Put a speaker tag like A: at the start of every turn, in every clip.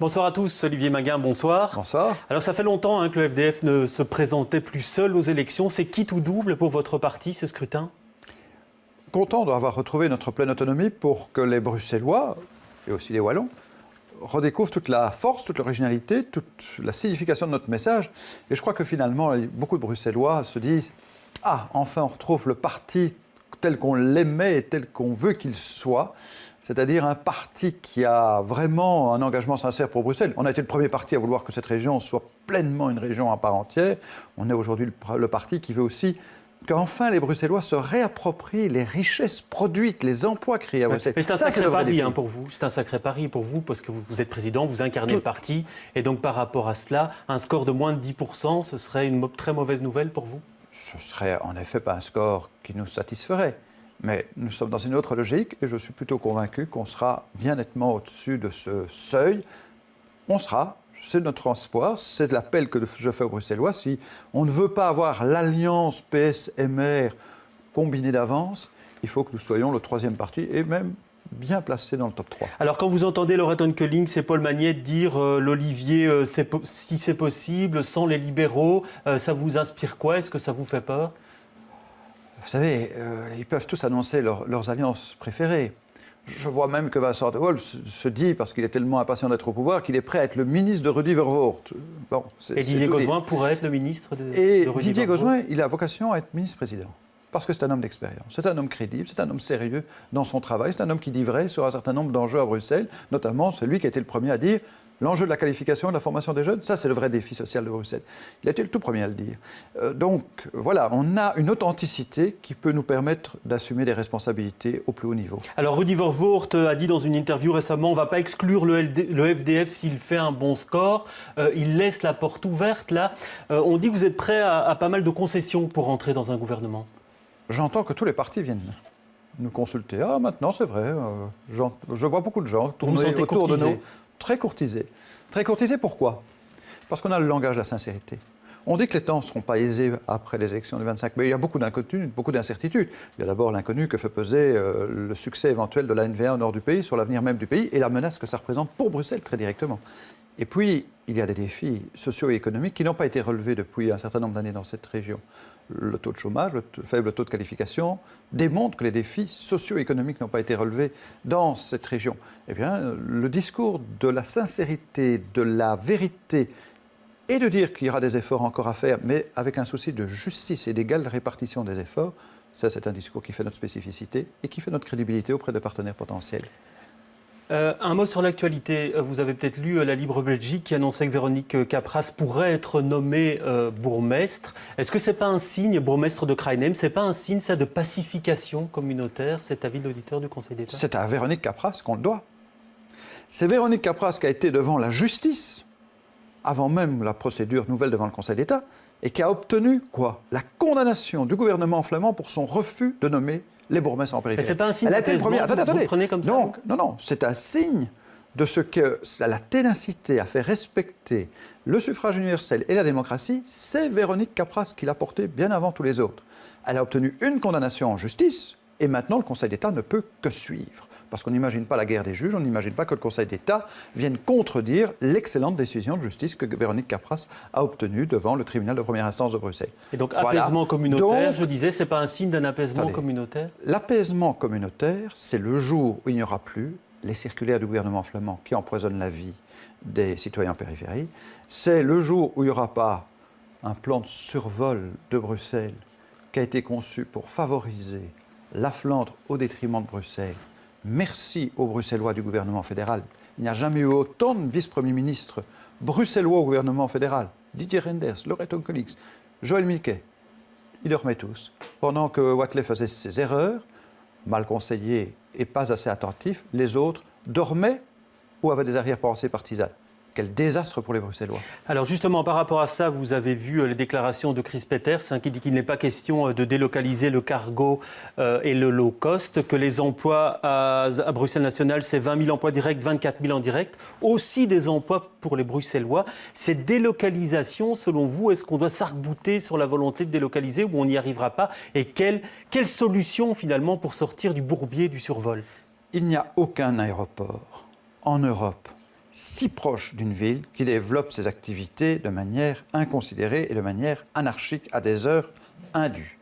A: Bonsoir à tous, Olivier Maguin, bonsoir.
B: Bonsoir.
A: Alors ça fait longtemps que le FDF ne se présentait plus seul aux élections. C'est quitte ou double pour votre parti ce scrutin?
B: Content d'avoir retrouvé notre pleine autonomie pour que les Bruxellois, et aussi les Wallons, redécouvrent toute la force, toute l'originalité, toute la signification de notre message. Et je crois que finalement, beaucoup de Bruxellois se disent « Ah, enfin on retrouve le parti tel qu'on l'aimait et tel qu'on veut qu'il soit ». C'est-à-dire un parti qui a vraiment un engagement sincère pour Bruxelles. On a été le premier parti à vouloir que cette région soit pleinement une région à part entière. On est aujourd'hui le parti qui veut aussi qu'enfin les Bruxellois se réapproprient les richesses produites, les emplois créés à Bruxelles.
A: Mais c'est un sacré pari pour vous. C'est un sacré pari pour vous parce que vous êtes président, vous incarnez le parti. Et donc par rapport à cela, un score de moins de 10%, ce serait une très mauvaise nouvelle pour vous?
B: Ce serait en effet pas un score qui nous satisferait. Mais nous sommes dans une autre logique et je suis plutôt convaincu qu'on sera bien nettement au-dessus de ce seuil. On sera, c'est notre espoir, c'est l'appel que je fais aux Bruxellois. Si on ne veut pas avoir l'alliance PS-MR combinée d'avance, il faut que nous soyons le troisième parti et même bien placé dans le top 3.
A: Alors quand vous entendez Laurette Onkelinck, c'est Paul Magnette dire l'Olivier, si c'est possible, sans les libéraux, ça vous inspire quoi? Est-ce que ça vous fait peur?
B: Vous savez, ils peuvent tous annoncer leurs alliances préférées. Je vois même que Vincent de Waal se dit, parce qu'il est tellement impatient d'être au pouvoir, qu'il est prêt à être le ministre de Rudy Verwoerd.
A: Bon, et Didier Gauzoin pourrait être le ministre de Rudy Verwoerd.
B: Et Didier Gauzoin, il a vocation à être ministre-président. Parce que c'est un homme d'expérience, c'est un homme crédible, c'est un homme sérieux dans son travail, c'est un homme qui dit vrai sur un certain nombre d'enjeux à Bruxelles, notamment celui qui a été le premier à dire l'enjeu de la qualification et de la formation des jeunes, ça c'est le vrai défi social de Bruxelles. Il a été le tout premier à le dire. Donc voilà, on a une authenticité qui peut nous permettre d'assumer des responsabilités au plus haut niveau.
A: Alors Rudy Verwoerd a dit dans une interview récemment, on ne va pas exclure le FDF s'il fait un bon score, il laisse la porte ouverte là. On dit que vous êtes prêt à pas mal de concessions pour entrer dans un gouvernement.
B: J'entends que tous les partis viennent nous consulter. Ah, maintenant, c'est vrai. Je vois beaucoup de gens tourner autour de nous. Très courtisés. Très courtisés, pourquoi? Parce qu'on a le langage de la sincérité. On dit que les temps ne seront pas aisés après les élections du 25 mai. Il y a beaucoup d'inconnus, beaucoup d'incertitudes. Il y a d'abord l'inconnu que fait peser le succès éventuel de la NVA au nord du pays, sur l'avenir même du pays, et la menace que ça représente pour Bruxelles très directement. Et puis, il y a des défis socio-économiques qui n'ont pas été relevés depuis un certain nombre d'années dans cette région. Le taux de chômage, le faible taux de qualification démontrent que les défis socio-économiques n'ont pas été relevés dans cette région. Eh bien, le discours de la sincérité, de la vérité, et de dire qu'il y aura des efforts encore à faire, mais avec un souci de justice et d'égale répartition des efforts, ça c'est un discours qui fait notre spécificité et qui fait notre crédibilité auprès de partenaires potentiels.
A: Un mot sur l'actualité. Vous avez peut-être lu La Libre Belgique qui annonçait que Véronique Capras pourrait être nommée bourgmestre. Est-ce que ce n'est pas un signe, bourgmestre de Kraïnem, ce n'est pas un signe ça, de pacification communautaire, cet avis de l'auditeur du Conseil d'État?
B: C'est à Véronique Capras qu'on le doit. C'est Véronique Capras qui a été devant la justice, avant même la procédure nouvelle devant le Conseil d'État, et qui a obtenu quoi? La condamnation du gouvernement flamand pour son refus de nommer les bourgmestres en périphérie.
A: Mais ce n'est pas un signe d'apaisement, vous le prenez comme ça?
B: Donc, non, c'est un signe de ce que la ténacité a fait respecter le suffrage universel et la démocratie, c'est Véronique Capras qui l'a porté bien avant tous les autres. Elle a obtenu une condamnation en justice, et maintenant le Conseil d'État ne peut que suivre. Parce qu'on n'imagine pas la guerre des juges, on n'imagine pas que le Conseil d'État vienne contredire l'excellente décision de justice que Véronique Capras a obtenue devant le tribunal de première instance de Bruxelles.
A: Et donc apaisement communautaire, je disais, ce n'est pas un signe d'un apaisement communautaire?
B: L'apaisement communautaire, c'est le jour où il n'y aura plus les circulaires du gouvernement flamand qui empoisonnent la vie des citoyens en périphérie. C'est le jour où il n'y aura pas un plan de survol de Bruxelles qui a été conçu pour favoriser la Flandre au détriment de Bruxelles. Merci aux Bruxellois du gouvernement fédéral. Il n'y a jamais eu autant de vice-premiers ministres bruxellois au gouvernement fédéral. Didier Reynders, Laurette Onkelinck, Joël Milquet. Ils dormaient tous. Pendant que Wathelet faisait ses erreurs, mal conseillés et pas assez attentifs, les autres dormaient ou avaient des arrière-pensées partisanes. Quel désastre pour les Bruxellois.
A: Alors justement, par rapport à ça, vous avez vu les déclarations de Chris Peeters qui dit qu'il n'est pas question de délocaliser le cargo et le low cost, que les emplois à Bruxelles National, c'est 20 000 emplois directs, 24 000 indirects, aussi des emplois pour les Bruxellois. Cette délocalisation, selon vous, est-ce qu'on doit s'arc-bouter sur la volonté de délocaliser ou on n'y arrivera pas? Et quelle solution finalement pour sortir du bourbier du survol?
B: Il n'y a aucun aéroport en Europe si proche d'une ville qui développe ses activités de manière inconsidérée et de manière anarchique à des heures indues.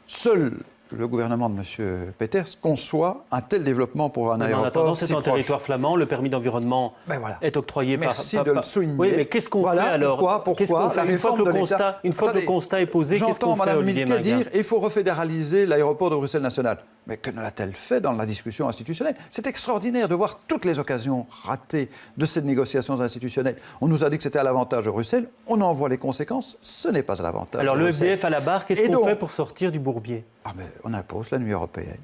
B: Seul le gouvernement de M. Peters conçoit un tel développement pour un aéroport. En attendant,
A: c'est un territoire flamand, le permis d'environnement est octroyé par...
B: Merci de le souligner.
A: Oui, mais qu'est-ce qu'on fait alors?
B: Pourquoi
A: Qu'est-ce qu'on fait une fois que le constat est posé? Qu'est-ce qu'on fait, Olivier Minguen?
B: J'entends Mme Milquet dire il faut refédéraliser l'aéroport de Bruxelles National. Mais que ne l'a-t-elle fait dans la discussion institutionnelle? C'est extraordinaire de voir toutes les occasions ratées de ces négociations institutionnelles. On nous a dit que c'était à l'avantage de Bruxelles, on en voit les conséquences, ce n'est pas à l'avantage
A: de Bruxelles. Alors le FDF à la barre, qu'est-ce qu'on fait pour sortir du bourbier?
B: On impose la nuit européenne.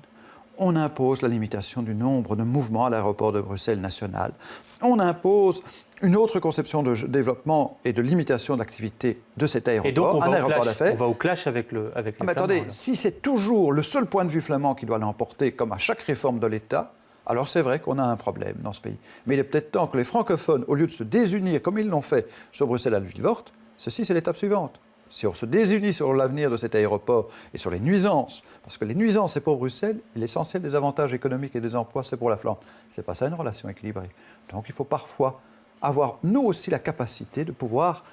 B: On impose la limitation du nombre de mouvements à l'aéroport de Bruxelles National. On impose une autre conception de développement et de limitation de l'activité de cet aéroport.
A: Et donc on va au clash avec les Flamands.
B: Attendez, si c'est toujours le seul point de vue flamand qui doit l'emporter, comme à chaque réforme de l'État, alors c'est vrai qu'on a un problème dans ce pays. Mais il est peut-être temps que les francophones, au lieu de se désunir comme ils l'ont fait sur Bruxelles à Vilvoorde, ceci c'est l'étape suivante. Si on se désunit sur l'avenir de cet aéroport et sur les nuisances, parce que les nuisances, c'est pour Bruxelles, et l'essentiel des avantages économiques et des emplois, c'est pour la Flandre. C'est pas ça une relation équilibrée. Donc il faut parfois avoir, nous aussi, la capacité de pouvoir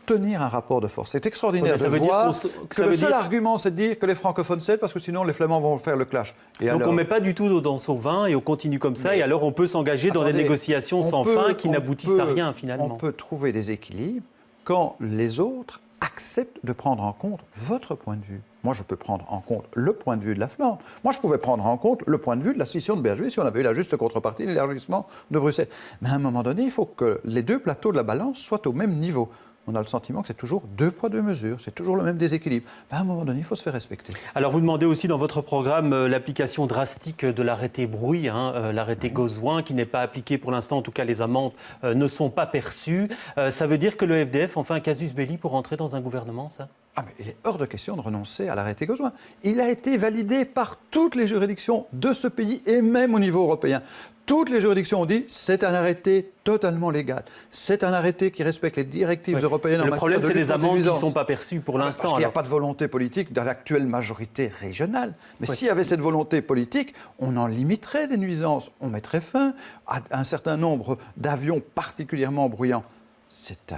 B: tenir un rapport de force. C'est extraordinaire de voir que le seul argument, c'est de dire que les francophones cèdent, parce que sinon les Flamands vont faire le clash.
A: Donc on ne met pas du tout dans son vin et on continue comme ça, et alors on peut s'engager dans des négociations sans fin qui n'aboutissent à rien finalement.
B: On peut trouver des équilibres quand les autres acceptent de prendre en compte votre point de vue. Moi, je peux prendre en compte le point de vue de la Flandre. Moi, je pouvais prendre en compte le point de vue de la scission de Bergevie si on avait eu la juste contrepartie de l'élargissement de Bruxelles. Mais à un moment donné, il faut que les deux plateaux de la balance soient au même niveau. On a le sentiment que c'est toujours deux poids, deux mesures, c'est toujours le même déséquilibre. Mais à un moment donné, il faut se faire respecter.
A: Alors vous demandez aussi dans votre programme l'application drastique de l'arrêté Brouille, l'arrêté Gozouin, qui n'est pas appliqué pour l'instant, en tout cas les amendes ne sont pas perçues. Ça veut dire que le FDF en fait un casus belli pour entrer dans un gouvernement, ça ?
B: Mais il est hors de question de renoncer à l'arrêté Gozouin. Il a été validé par toutes les juridictions de ce pays et même au niveau européen. Toutes les juridictions ont dit c'est un arrêté totalement légal. C'est un arrêté qui respecte les directives européennes en matière de lutte contre les nuisances.
A: Le problème, c'est les amendes qui ne sont pas perçues pour l'instant.
B: Parce qu'il n'y a pas de volonté politique dans l'actuelle majorité régionale. Mais s'il y avait cette volonté politique, on en limiterait les nuisances. On mettrait fin à un certain nombre d'avions particulièrement bruyants. C'est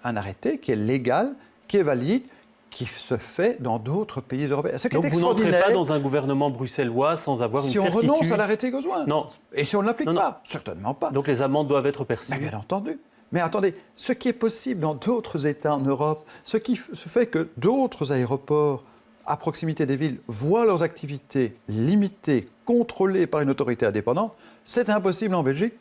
B: un arrêté qui est légal, qui est valide, qui se fait dans d'autres pays européens.
A: Donc vous n'entrez pas dans un gouvernement bruxellois sans avoir une certitude.
B: Si on renonce à l'arrêté Gozouin.
A: Non.
B: Et si on ne l'applique pas. Certainement pas.
A: Donc les amendes doivent être perçues.
B: Mais bien entendu. Mais attendez, ce qui est possible dans d'autres États en Europe, ce qui fait que d'autres aéroports à proximité des villes voient leurs activités limitées, contrôlées par une autorité indépendante, c'est impossible en Belgique,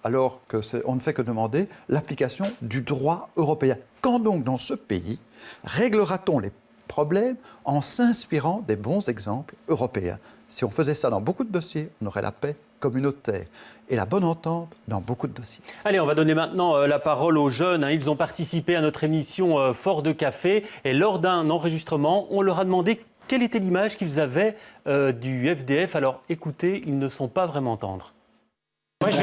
B: alors qu'on ne fait que demander l'application du droit européen. Quand donc dans ce pays réglera-t-on les problèmes en s'inspirant des bons exemples européens? Si on faisait ça dans beaucoup de dossiers, on aurait la paix communautaire et la bonne entente dans beaucoup de dossiers.
A: Allez, on va donner maintenant la parole aux jeunes. Ils ont participé à notre émission Fort de Café et lors d'un enregistrement, on leur a demandé quelle était l'image qu'ils avaient du FDF. Alors écoutez, ils ne sont pas vraiment tendres.
C: Moi, je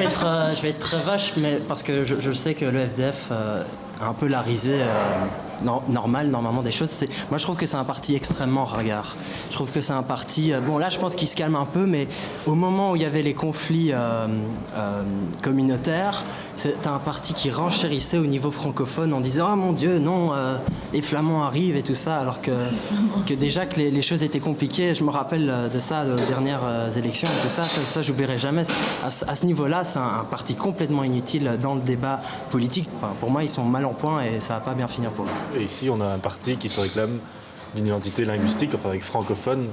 C: vais être très vache, mais parce que je sais que le FDF a un peu la risée normalement des choses. Moi, je trouve que c'est un parti extrêmement ringard. Je trouve que c'est un parti... bon, là, je pense qu'il se calme un peu, mais au moment où il y avait les conflits communautaires, c'était un parti qui renchérissait au niveau francophone en disant « Ah, mon Dieu, non, les Flamands arrivent et tout ça », alors que déjà que les choses étaient compliquées. Je me rappelle de ça, aux dernières élections et tout ça. Ça j'oublierai jamais. À ce niveau-là, c'est un parti complètement inutile dans le débat politique. Enfin, pour moi, ils sont mal en point et ça va pas bien finir pour eux.
D: Et ici, on a un parti qui se réclame d'une identité linguistique, enfin avec francophone.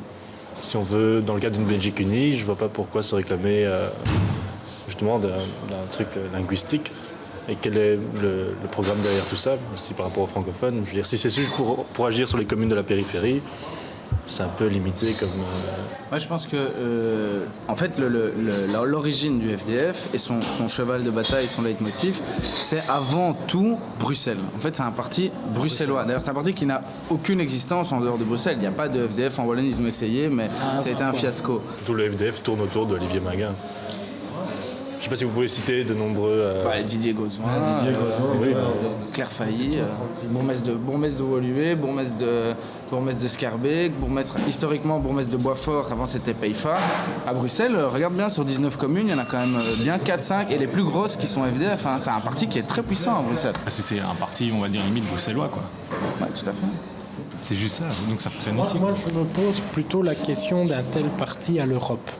D: Si on veut, dans le cadre d'une Belgique unie, je ne vois pas pourquoi se réclamer justement d'un truc linguistique. Et quel est le programme derrière tout ça, aussi par rapport aux francophones? Je veux dire, si c'est juste pour agir sur les communes de la périphérie, c'est un peu limité comme...
E: Moi, je pense que, en fait, l'origine du FDF et son cheval de bataille, son leitmotiv, c'est avant tout Bruxelles. En fait, c'est un parti bruxellois. D'ailleurs, c'est un parti qui n'a aucune existence en dehors de Bruxelles. Il n'y a pas de FDF en Wallonie, ils ont essayé, mais ça a été un fiasco.
D: Tout le FDF tourne autour d'Olivier Minguen. ne sais pas si vous pouvez citer de nombreux...
E: Didier Gauzoin,
D: oui.
E: Claire Failly, bourgmestre de Woluwe, bourgmestre de Scarbeck, historiquement bourgmestre de Boisfort, avant c'était Peifa. À Bruxelles, regarde bien, sur 19 communes, il y en a quand même bien 4-5, et les plus grosses qui sont FDF. Hein. C'est un parti qui est très puissant à Bruxelles.
F: Parce que c'est un parti, on va dire, limite bruxellois, quoi.
E: Oui, tout à fait.
F: C'est juste ça, donc ça fonctionne ici.
G: Moi, je me pose plutôt la question d'un tel parti à l'Europe.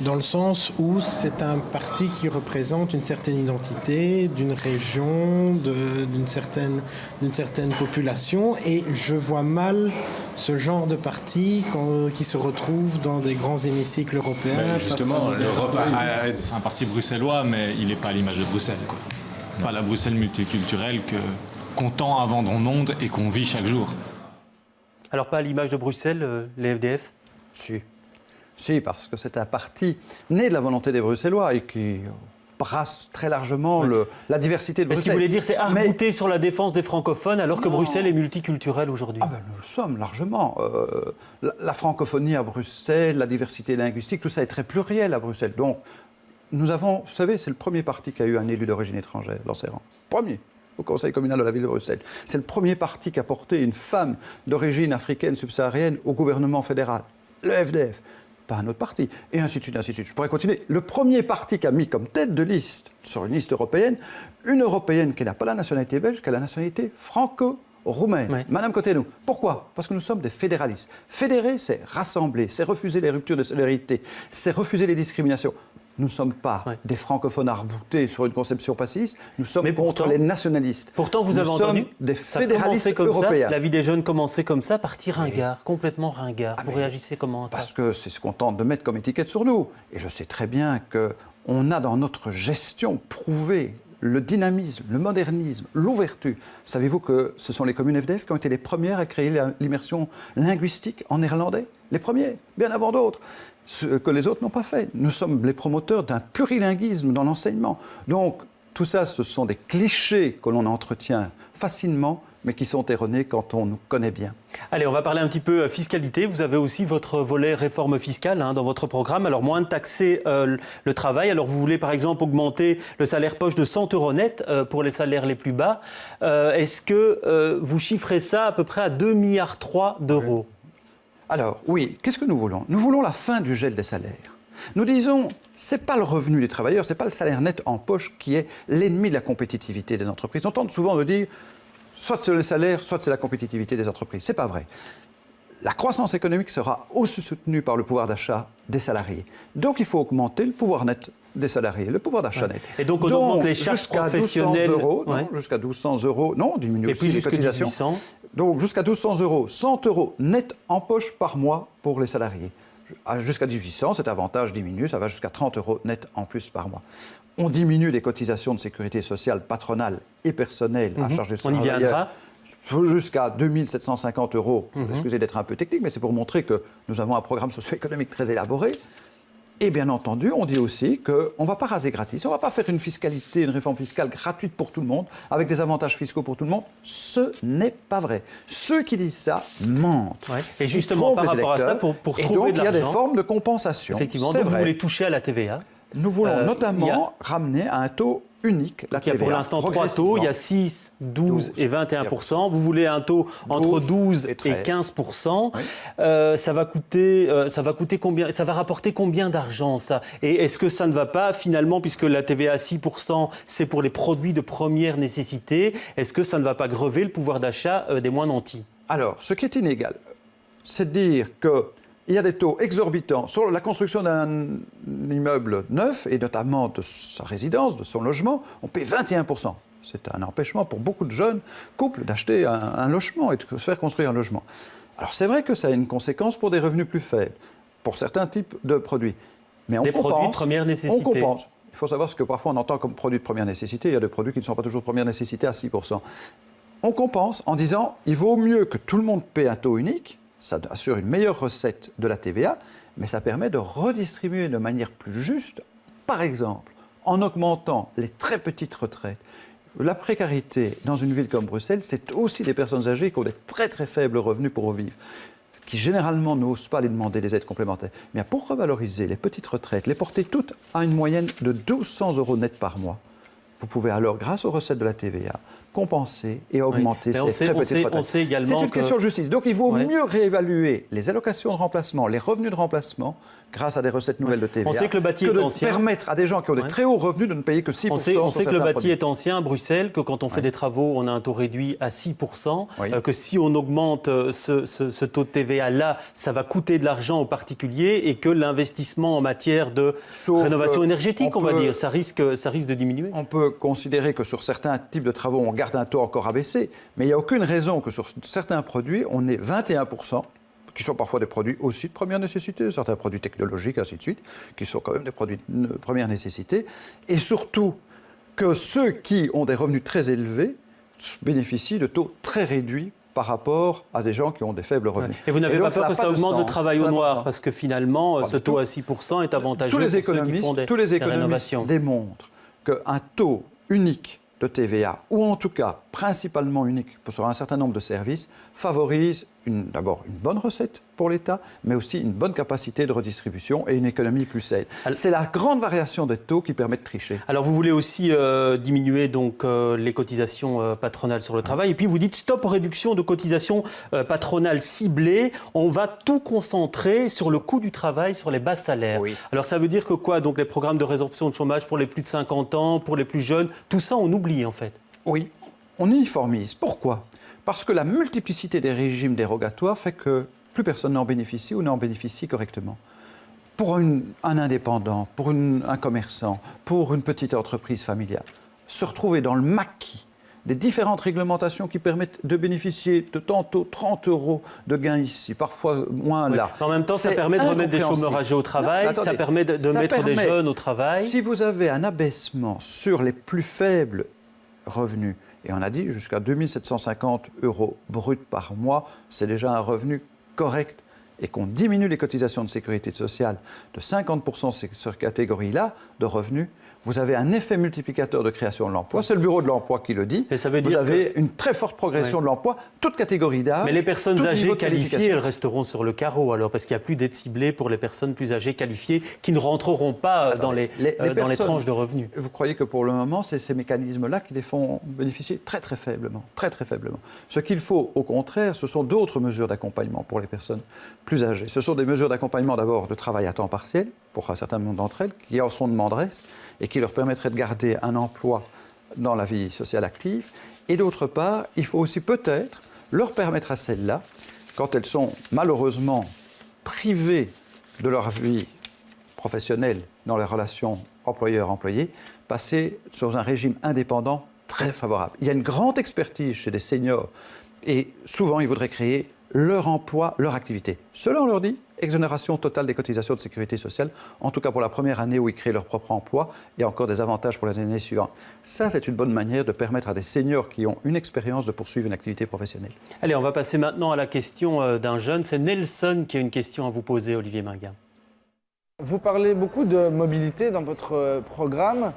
G: Dans le sens où c'est un parti qui représente une certaine identité, d'une région, d'une certaine population. Et je vois mal ce genre de parti qui se retrouve dans des grands hémicycles européens.
F: Mais justement, l'Europe, c'est un parti bruxellois, mais il n'est pas à l'image de Bruxelles, quoi. Pas la Bruxelles multiculturelle qu'on tend à vendre au monde et qu'on vit chaque jour.
A: Alors pas à l'image de Bruxelles, les FDF ?
B: Si, parce que c'est un parti né de la volonté des Bruxellois et qui brasse très largement la diversité de Bruxelles.
A: Ce qu'il voulait dire, c'est arc-bouter sur la défense des francophones, alors que Bruxelles est multiculturelle aujourd'hui.
B: Nous le sommes largement. La francophonie à Bruxelles, la diversité linguistique, tout ça est très pluriel à Bruxelles. Donc, nous avons, vous savez, c'est le premier parti qui a eu un élu d'origine étrangère dans ses rangs. Premier. Au Conseil communal de la ville de Bruxelles. C'est le premier parti qui a porté une femme d'origine africaine subsaharienne au gouvernement fédéral. Le FDF. Pas un autre parti, et ainsi de suite, ainsi de suite. Je pourrais continuer. Le premier parti qui a mis comme tête de liste, sur une liste européenne, une européenne qui n'a pas la nationalité belge, qui a la nationalité franco-roumaine,
A: Ouais.
B: Madame Cotenou. Pourquoi ? Parce que nous sommes des fédéralistes. Fédérer, c'est rassembler, c'est refuser les ruptures de solidarité, c'est refuser les discriminations. Nous ne sommes pas des francophones arc-boutés sur une conception passiste, nous sommes contre les nationalistes.
A: Pourtant, vous avez
B: nous
A: entendu,
B: sommes des
A: ça
B: fédéralistes
A: comme
B: européens.
A: Ça, la vie des jeunes commençait comme ça, parti ringard, complètement ringard. Vous réagissez comment à ça ?
B: Parce que c'est ce qu'on tente de mettre comme étiquette sur nous. Et je sais très bien qu'on a dans notre gestion prouvé le dynamisme, le modernisme, l'ouverture. Savez-vous que ce sont les communes FDF qui ont été les premières à créer l'immersion linguistique en néerlandais ? Les premiers, bien avant d'autres. Ce que les autres n'ont pas fait. Nous sommes les promoteurs d'un plurilinguisme dans l'enseignement. Donc, tout ça, ce sont des clichés que l'on entretient facilement, mais qui sont erronés quand on nous connaît bien.
A: Allez, on va parler un petit peu fiscalité. Vous avez aussi votre volet réforme fiscale dans votre programme. Alors, moins de taxer le travail. Alors, vous voulez, par exemple, augmenter le salaire poche de 100 € net pour les salaires les plus bas. Est-ce que vous chiffrez ça à peu près à 2,3 milliards d'euros ?
B: Alors, oui, qu'est-ce que nous voulons ? Nous voulons la fin du gel des salaires. Nous disons, ce n'est pas le revenu des travailleurs, ce n'est pas le salaire net en poche qui est l'ennemi de la compétitivité des entreprises. On tente souvent de dire, soit c'est le salaire, soit c'est la compétitivité des entreprises. Ce n'est pas vrai. La croissance économique sera aussi soutenue par le pouvoir d'achat des salariés. Donc, il faut augmenter le pouvoir net des salariés, le pouvoir d'achat net.
A: Et donc, on augmente les charges professionnelles.
B: Jusqu'à 1200 €, non, on diminue
A: et puis
B: aussi les cotisations.
A: 1800.
B: Donc, jusqu'à 1200 €, 100 € net en poche par mois pour les salariés. Jusqu'à 1800, cet avantage diminue, ça va jusqu'à 30 € net en plus par mois. On diminue les cotisations de sécurité sociale patronale et personnelle à charge des travailleurs.
A: On y viendra.
B: Jusqu'à 2 750 €. Excusez d'être un peu technique, mais c'est pour montrer que nous avons un programme socio-économique très élaboré. Et bien entendu, on dit aussi qu'on ne va pas raser gratis, on ne va pas faire une fiscalité, une réforme fiscale gratuite pour tout le monde, avec des avantages fiscaux pour tout le monde. Ce n'est pas vrai. Ceux qui disent ça mentent.
A: Ouais. Et justement, par rapport à ça, pour trouver de l'argent...
B: Et donc, il y a des formes de compensation.
A: Effectivement, donc vous voulez toucher à la TVA.
B: Nous voulons notamment ramener à un taux unique la TVA.
A: Il y a pour l'instant 3 taux, il y a 6, 12 et 21%. Vous voulez un taux entre 12 et 15%. Oui. Ça va coûter combien ? Ça va rapporter combien d'argent, ça ? Et est-ce que ça ne va pas, finalement, puisque la TVA à 6%, c'est pour les produits de première nécessité, est-ce que ça ne va pas grever le pouvoir d'achat des moins nantis ?
B: Alors, ce qui est inégal, c'est de dire qu'il y a des taux exorbitants sur la construction d'un immeuble neuf, et notamment de sa résidence, de son logement, on paie 21%. C'est un empêchement pour beaucoup de jeunes couples d'acheter un logement et de se faire construire un logement. Alors c'est vrai que ça a une conséquence pour des revenus plus faibles, pour certains types de produits. Mais on compense,
A: produits de première nécessité.
B: On compense. Il faut savoir ce que parfois on entend comme produits de première nécessité. Il y a des produits qui ne sont pas toujours de première nécessité à 6%. On compense en disant il vaut mieux que tout le monde paie un taux unique. Ça assure une meilleure recette de la TVA, mais ça permet de redistribuer de manière plus juste, par exemple, en augmentant les très petites retraites. La précarité dans une ville comme Bruxelles, c'est aussi des personnes âgées qui ont des très très faibles revenus pour vivre, qui généralement n'osent pas les demander des aides complémentaires, mais pour revaloriser les petites retraites, les porter toutes à une moyenne de 1 200 € net par mois, vous pouvez alors, grâce aux recettes de la TVA, compenser et augmenter ces très petites retraites.
A: C'est
B: une question de justice. Donc il vaut mieux réévaluer les allocations de remplacement, les revenus de remplacement, grâce à des recettes nouvelles de TVA,
A: on sait que le bâti est ancien.
B: Permettre à des gens qui ont des très hauts revenus de ne payer que 6%.
A: On sait que le bâti est ancien à Bruxelles, que quand on fait des travaux, on a un taux réduit à 6%, que si on augmente ce taux de TVA-là, ça va coûter de l'argent aux particuliers et que l'investissement en matière de rénovation énergétique, on va dire, ça risque de diminuer.
B: On peut considérer que sur certains types de travaux, on garde un taux encore abaissé, mais il n'y a aucune raison que sur certains produits, on ait 21%, qui sont parfois des produits aussi de première nécessité, certains produits technologiques, ainsi de suite, qui sont quand même des produits de première nécessité, et surtout que ceux qui ont des revenus très élevés bénéficient de taux très réduits par rapport à des gens qui ont des faibles revenus.
A: Et vous n'avez pas peur que ça augmente le travail au noir, parce que finalement, ce taux à 6% est avantageux pour ceux qui font des rénovations.
B: Démontrent qu'un taux unique de TVA, ou en tout cas principalement unique sur un certain nombre de services, favorise d'abord une bonne recette pour l'État, mais aussi une bonne capacité de redistribution et une économie plus saine. C'est la grande variation des taux qui permet de tricher.
A: Alors vous voulez aussi diminuer donc, les cotisations patronales sur le travail, et puis vous dites stop aux réductions de cotisations patronales ciblées, on va tout concentrer sur le coût du travail, sur les bas salaires. Oui. Alors ça veut dire que quoi? Donc les programmes de résorption de chômage pour les plus de 50 ans, pour les plus jeunes, tout ça on oublie en fait. Oui,
B: on uniformise. Pourquoi? Parce que la multiplicité des régimes dérogatoires fait que plus personne n'en bénéficie ou n'en bénéficie correctement. Pour un indépendant, pour un commerçant, pour une petite entreprise familiale, se retrouver dans le maquis des différentes réglementations qui permettent de bénéficier de tantôt 30 € de gains ici, parfois moins là.
A: En même temps, ça permet de remettre des chômeurs âgés au travail, ça permet de mettre des jeunes au travail.
B: Si vous avez un abaissement sur les plus faibles revenus, et on a dit jusqu'à 2 750 € bruts par mois, c'est déjà un revenu correct, et qu'on diminue les cotisations de sécurité sociale de 50% sur cette catégorie-là de revenus, vous avez un effet multiplicateur de création de l'emploi. C'est le Bureau de l'emploi qui le dit.
A: Et ça veut
B: vous
A: dire
B: avez une très forte progression de l'emploi, toute catégorie d'âge.
A: Mais les personnes âgées qualifiées, elles resteront sur le carreau alors, parce qu'il n'y a plus d'aide ciblée pour les personnes plus âgées qualifiées qui ne rentreront pas dans les tranches de revenus.
B: Vous croyez que pour le moment, c'est ces mécanismes-là qui les font bénéficier très très faiblement, très très faiblement. Ce qu'il faut, au contraire, ce sont d'autres mesures d'accompagnement pour les personnes plus âgées. Ce sont des mesures d'accompagnement d'abord de travail à temps partiel, pour un certain nombre d'entre elles, qui en sont demanderesses, et qui leur permettrait de garder un emploi dans la vie sociale active. Et d'autre part, il faut aussi peut-être leur permettre à celles-là, quand elles sont malheureusement privées de leur vie professionnelle dans les relations employeur-employé, passer sur un régime indépendant très favorable. Il y a une grande expertise chez les seniors et souvent ils voudraient créer leur emploi, leur activité. Cela, on leur dit, exonération totale des cotisations de sécurité sociale, en tout cas pour la première année où ils créent leur propre emploi, et encore des avantages pour les années suivantes. Ça, c'est une bonne manière de permettre à des seniors qui ont une expérience de poursuivre une activité professionnelle.
A: Allez, on va passer maintenant à la question d'un jeune. C'est Nelson qui a une question à vous poser, Olivier Minguin.
H: Vous parlez beaucoup de mobilité dans votre programme.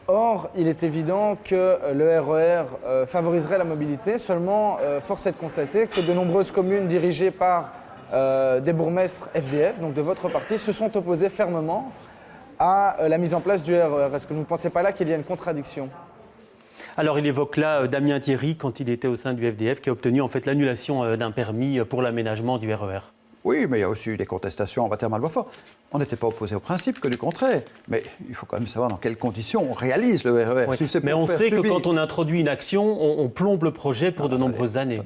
H: Or, il est évident que le RER favoriserait la mobilité. Seulement, force est de constater que de nombreuses communes dirigées par des bourgmestres FDF, donc de votre parti, se sont opposées fermement à la mise en place du RER. Est-ce que vous ne pensez pas là qu'il y a une contradiction ?
A: Alors, il évoque là Damien Thierry, quand il était au sein du FDF, qui a obtenu en fait l'annulation d'un permis pour l'aménagement du RER.
B: Oui, mais il y a aussi eu des contestations en Watermal-Boisfort. On n'était pas opposé au principe que du contraire. Mais il faut quand même savoir dans quelles conditions on réalise le RER.
A: Oui.
B: Si
A: mais on sait que quand on introduit une action, on plombe le projet pour de nombreuses années.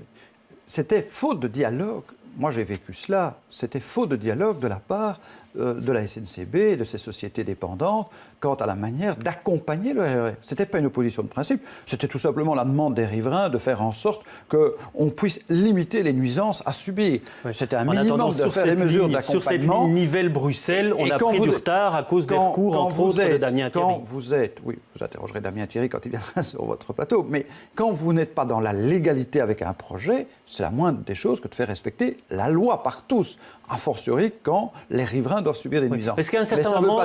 B: C'était faute de dialogue. Moi, j'ai vécu cela. C'était faute de dialogue de la part de la SNCB et de ces sociétés dépendantes quant à la manière d'accompagner le RER. Ce n'était pas une opposition de principe, c'était tout simplement la demande des riverains de faire en sorte qu'on puisse limiter les nuisances à subir. Oui. C'était un minimum de faire des mesures d'accompagnement.
A: Sur cette ligne Nivelles-Bruxelles, on a pris du retard à cause des recours, entre autres, de Damien Thierry.
B: Quand vous êtes, oui, vous interrogerez Damien Thierry quand il viendra sur votre plateau, mais quand vous n'êtes pas dans la légalité avec un projet, c'est la moindre des choses que de faire respecter la loi par tous. a fortiori quand les riverains doivent subir des nuisances.
A: Est-ce qu'à un certain moment,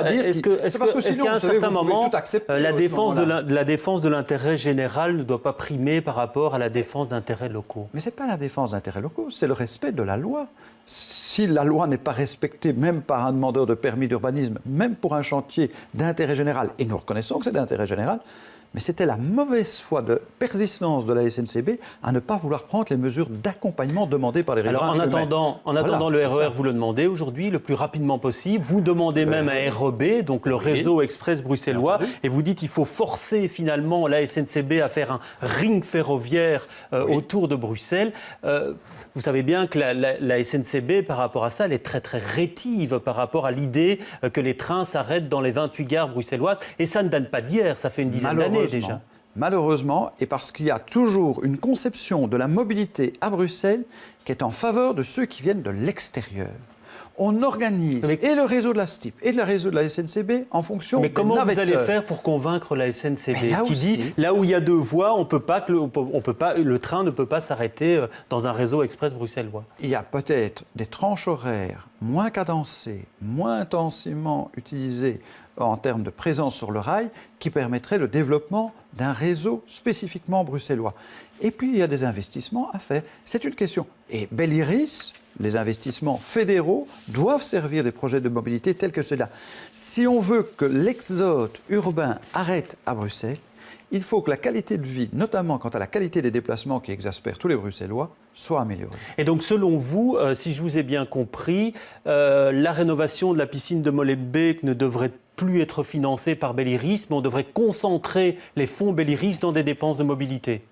A: la défense de l'intérêt général ne doit pas primer par rapport à la défense d'intérêts locaux?
B: Mais ce n'est pas la défense d'intérêts locaux, c'est le respect de la loi. Si la loi n'est pas respectée, même par un demandeur de permis d'urbanisme, même pour un chantier d'intérêt général, et nous reconnaissons que c'est d'intérêt général, mais c'était la mauvaise foi de persistance de la SNCB à ne pas vouloir prendre les mesures d'accompagnement demandées par les riverains.
A: Alors en attendant le RER, vous le demandez aujourd'hui le plus rapidement possible. Vous demandez même à REB, donc le réseau express bruxellois, et vous dites qu'il faut forcer finalement la SNCB à faire un ring ferroviaire autour de Bruxelles. Vous savez bien que la SNCB, par rapport à ça, elle est très très rétive par rapport à l'idée que les trains s'arrêtent dans les 28 gares bruxelloises. Et ça ne date pas d'hier, ça fait une dizaine d'années déjà.
B: Malheureusement, et parce qu'il y a toujours une conception de la mobilité à Bruxelles qui est en faveur de ceux qui viennent de l'extérieur. On organise et le réseau de la STIP et le réseau de la SNCB en fonction des navetteurs.
A: Mais comment vous allez faire pour convaincre la SNCB qui dit là où il y a deux voies, le train ne peut pas s'arrêter dans un réseau express bruxellois?
B: Il y a peut-être des tranches horaires moins cadencées, moins intensément utilisées en termes de présence sur le rail qui permettraient le développement d'un réseau spécifiquement bruxellois. Et puis il y a des investissements à faire. C'est une question. Et Belle Iris, les investissements fédéraux doivent servir des projets de mobilité tels que ceux-là. Si on veut que l'exode urbain arrête à Bruxelles, il faut que la qualité de vie, notamment quant à la qualité des déplacements qui exaspèrent tous les Bruxellois, soit améliorée.
A: Et donc selon vous, si je vous ai bien compris, la rénovation de la piscine de Molenbeek ne devrait plus être financée par Belle Iris, mais on devrait concentrer les fonds Belle Iris dans des dépenses de mobilité?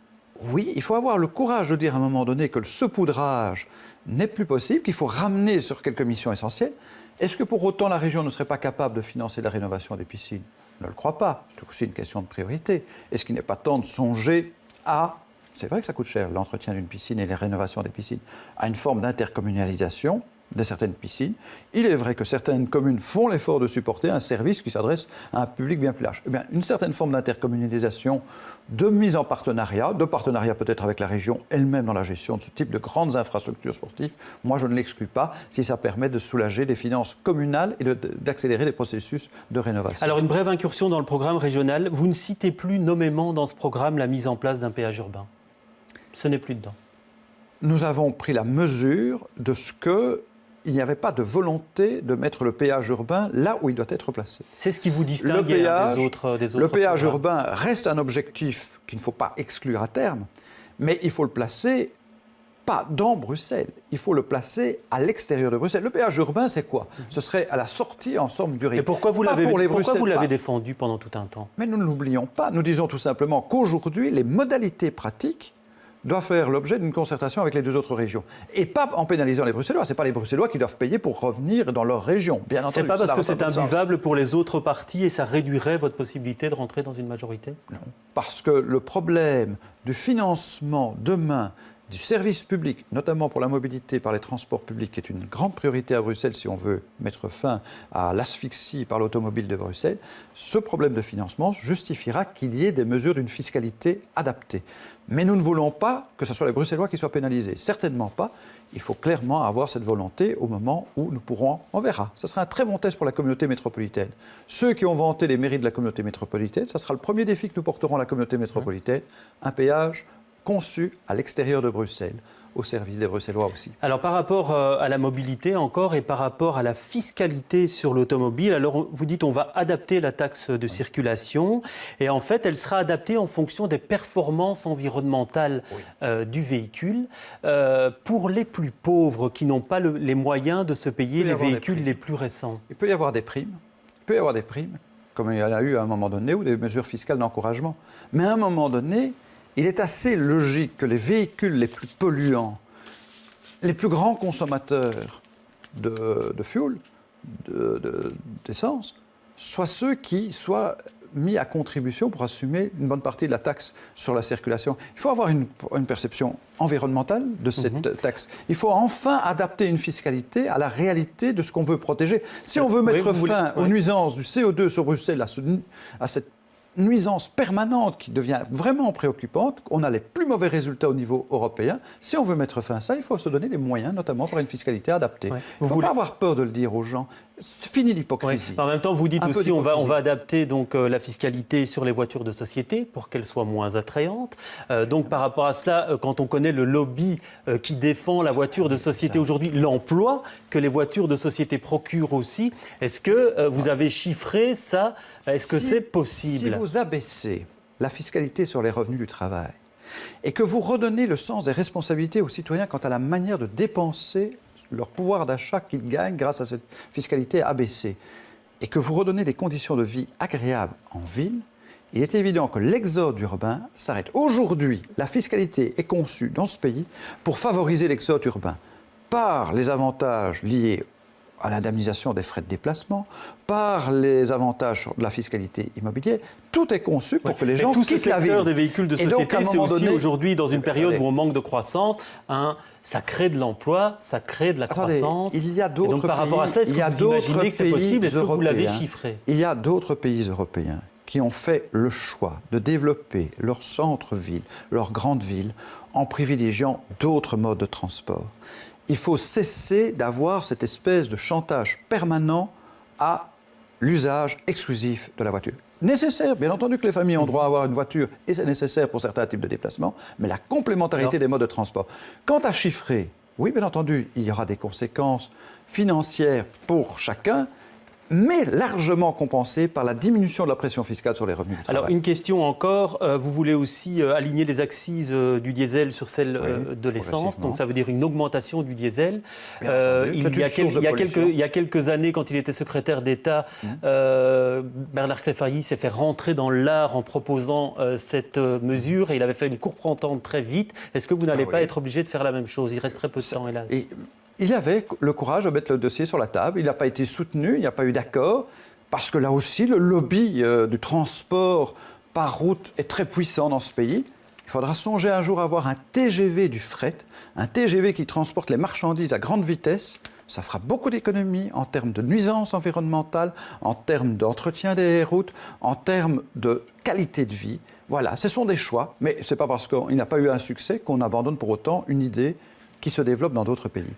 B: Oui, il faut avoir le courage de dire à un moment donné que le saupoudrage n'est plus possible, qu'il faut ramener sur quelques missions essentielles. Est-ce que pour autant la région ne serait pas capable de financer la rénovation des piscines? Je ne le crois pas. C'est aussi une question de priorité. Est-ce qu'il n'est pas temps de songer à, c'est vrai que ça coûte cher, l'entretien d'une piscine et les rénovations des piscines, à une forme d'intercommunalisation de certaines piscines? Il est vrai que certaines communes font l'effort de supporter un service qui s'adresse à un public bien plus large. Eh bien, une certaine forme d'intercommunalisation, de mise en partenariat, de partenariat peut-être avec la région elle-même dans la gestion de ce type de grandes infrastructures sportives, moi je ne l'exclus pas si ça permet de soulager des finances communales et d'accélérer les processus de rénovation.
A: Alors une brève incursion dans le programme régional. Vous ne citez plus nommément dans ce programme la mise en place d'un péage urbain. Ce n'est plus dedans.
B: Nous avons pris la mesure de ce que il n'y avait pas de volonté de mettre le péage urbain là où il doit être placé.
A: C'est ce qui vous distingue des autres
B: Le péage urbain reste un objectif qu'il ne faut pas exclure à terme, mais il faut le placer pas dans Bruxelles, il faut le placer à l'extérieur de Bruxelles. Le péage urbain, c'est quoi? Ce serait à la sortie en somme du Rhin.
A: Et pourquoi vous l'avez défendu pendant tout un temps?
B: Mais nous ne l'oublions pas. Nous disons tout simplement qu'aujourd'hui, les modalités pratiques doit faire l'objet d'une concertation avec les deux autres régions. Et pas en pénalisant les Bruxellois. Ce n'est pas les Bruxellois qui doivent payer pour revenir dans leur région, bien entendu.
A: Ce n'est pas parce que c'est imbuvable pour les autres partis et ça réduirait votre possibilité de rentrer dans une majorité?
B: Non, parce que le problème du financement demain du service public, notamment pour la mobilité par les transports publics, qui est une grande priorité à Bruxelles si on veut mettre fin à l'asphyxie par l'automobile de Bruxelles, ce problème de financement justifiera qu'il y ait des mesures d'une fiscalité adaptée. Mais nous ne voulons pas que ce soit les Bruxellois qui soient pénalisés. Certainement pas. Il faut clairement avoir cette volonté au moment où nous pourrons, on verra. Ce sera un très bon test pour la communauté métropolitaine. Ceux qui ont vanté les mérites de la communauté métropolitaine, ce sera le premier défi que nous porterons à la communauté métropolitaine, un péage conçu à l'extérieur de Bruxelles, au service des Bruxellois aussi.
A: Alors par rapport à la mobilité encore et par rapport à la fiscalité sur l'automobile, alors vous dites on va adapter la taxe de circulation et en fait elle sera adaptée en fonction des performances environnementales du véhicule pour les plus pauvres qui n'ont pas les moyens de se payer les véhicules les plus récents.
B: Il peut y avoir des primes, comme il y en a eu à un moment donné, ou des mesures fiscales d'encouragement. Mais à un moment donné, il est assez logique que les véhicules les plus polluants, les plus grands consommateurs de fuel, d'essence, soient ceux qui soient mis à contribution pour assumer une bonne partie de la taxe sur la circulation. Il faut avoir une perception environnementale de cette taxe. Il faut enfin adapter une fiscalité à la réalité de ce qu'on veut protéger. Si on veut mettre fin aux nuisances du CO2 sur Bruxelles, à cette nuisance permanente qui devient vraiment préoccupante. On a les plus mauvais résultats au niveau européen. Si on veut mettre fin à ça, il faut se donner des moyens, notamment par une fiscalité adaptée.
A: Ouais.
B: Il ne faut pas avoir peur de le dire aux gens. C'est fini l'hypocrisie.
A: En même temps, vous dites aussi on va adapter donc, la fiscalité sur les voitures de société pour qu'elles soient moins attrayantes. Donc par rapport à cela, quand on connaît le lobby qui défend la voiture de société aujourd'hui, l'emploi que les voitures de société procurent aussi, est-ce que vous avez chiffré ça? Est-ce que c'est possible?
B: Si vous abaissez la fiscalité sur les revenus du travail et que vous redonnez le sens des responsabilités aux citoyens quant à la manière de dépenser leur pouvoir d'achat qu'ils gagnent grâce à cette fiscalité abaissée, et que vous redonnez des conditions de vie agréables en ville, il est évident que l'exode urbain s'arrête. Aujourd'hui, la fiscalité est conçue dans ce pays pour favoriser l'exode urbain par les avantages liés à l'indemnisation des frais de déplacement, par les avantages de la fiscalité immobilière. Tout est conçu pour que les gens quittent la ville.
A: Tout ce secteur des véhicules de société, c'est aussi aujourd'hui, dans une période où on manque de croissance, ça crée de l'emploi, ça crée de la croissance.
B: Il y a d'autres
A: donc par rapport à cela, est-ce que vous imaginez que c'est possible? Est-ce que vous l'avez chiffré?
B: Il y a d'autres pays européens qui ont fait le choix de développer leurs centres-villes, leurs grandes villes, en privilégiant d'autres modes de transport. Il faut cesser d'avoir cette espèce de chantage permanent à l'usage exclusif de la voiture. Nécessaire, bien entendu que les familles ont droit à avoir une voiture et c'est nécessaire pour certains types de déplacements, mais la complémentarité des modes de transport. Quant à chiffrer, oui, bien entendu, il y aura des conséquences financières pour chacun, mais largement compensé par la diminution de la pression fiscale sur les revenus du travail.
A: Alors, une question encore. Vous voulez aussi aligner les accises du diesel sur celles de l'essence. Donc, ça veut dire une augmentation du diesel. Il y a quelques années, quand il était secrétaire d'État, Bernard Cleffardy s'est fait rentrer dans l'art en proposant cette mesure et il avait fait une courbe entente très vite. Est-ce que vous n'allez pas être obligé de faire la même chose? Il reste très peu de temps, hélas.
B: Il avait le courage de mettre le dossier sur la table. Il n'a pas été soutenu, il n'y a pas eu d'accord, parce que là aussi, le lobby du transport par route est très puissant dans ce pays. Il faudra songer un jour à avoir un TGV du fret, un TGV qui transporte les marchandises à grande vitesse. Ça fera beaucoup d'économies en termes de nuisances environnementales, en termes d'entretien des routes, en termes de qualité de vie. Voilà, ce sont des choix, mais ce n'est pas parce qu'il n'a pas eu un succès qu'on abandonne pour autant une idée qui se développe dans d'autres pays.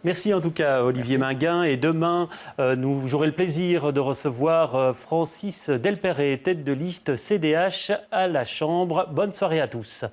A: Merci en tout cas Olivier Minguin. Et demain, j'aurai le plaisir de recevoir Francis Delperret, tête de liste CDH à la Chambre. Bonne soirée à tous.